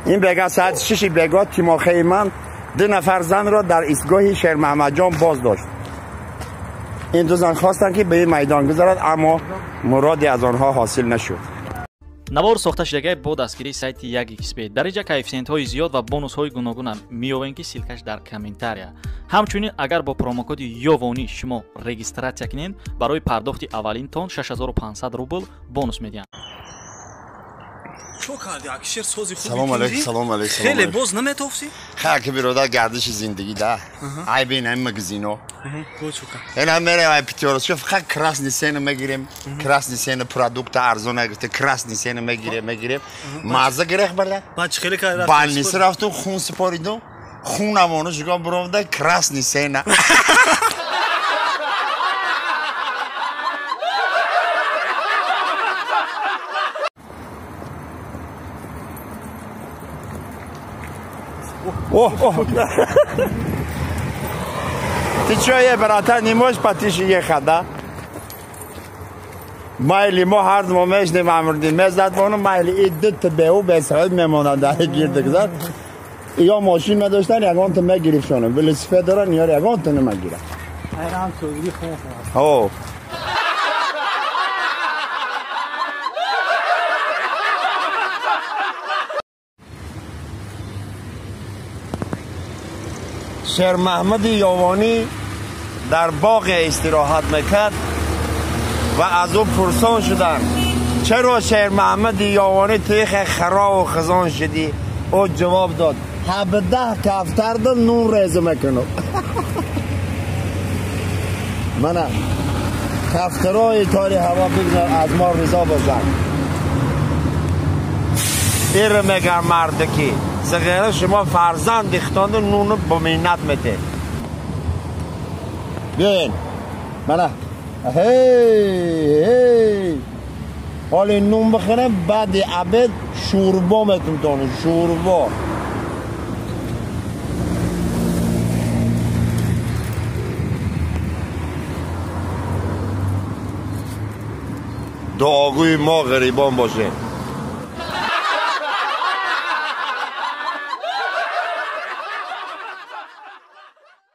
این بگاه ساعت 6 بگاه تیماخه من 2 نفر زن را در ایستگاه شیر محمد جان باز داشت. این 2 زن خواستن که به این میدان گذارد اما مرادی از آنها حاصل نشد. навор сохта шудагии бо дастгирии сайти 1xbet дариҷа коэффициентҳои зиёд ва бонусҳои гуногуна меёбем ки силкаш дар комментария. ҳамчунин агар бо промокоди ёвонӣ шумо регистратсия кунед барои пардохти аввалинтон 6500 рубл бонус медиҳанд. چو کردی اکشر سوزی خوبی سلام علیکم. سلام علیکم. خیلی باز نمیتوفسی؟ خاک برادر گردش زندگی ده. ای بین این مگزینو. گو چوکا. اینا میره ای پیتورس شوف خاک کراسنی سینه میگیریم. کراسنی سینه پروداکت ارزون گرفته کراسنی سینه میگیریم. مازه گرخ برده. بچه خیلی کاری رفت. بالنیس رفتم خون سپاریدم. خونمونو جگا برونده کراسنی سینه. Ты что, я, братан, не можешь потише ехать, да? Майли, мы хард момент не мамурдим. Мы задвону майли идут тебе у бесход мемона да гирдик зад. Я машин медоштан ягон то мегирифшонам. Велосипед доран яр ягон то немегирам. Айран согири хон. О. شیر محمد یاوانی در باغ استراحت میکرد و از او پرسان شدن چرا شیر محمد یاوانی تیخ خرا و خزان شدی؟ او جواب داد 17 کفتر ده نون ریزه میکنم. منم کفترهای تاری هوا بگذار از ما رضا بزن. این میگم مردکی زغیره شما فرزند اختانده نونو با مینت میده. بیاین منه هی حالی نون بخورم بعد عبد شوربا میتونم شوربا. دعاگوی ما غریبان باشه.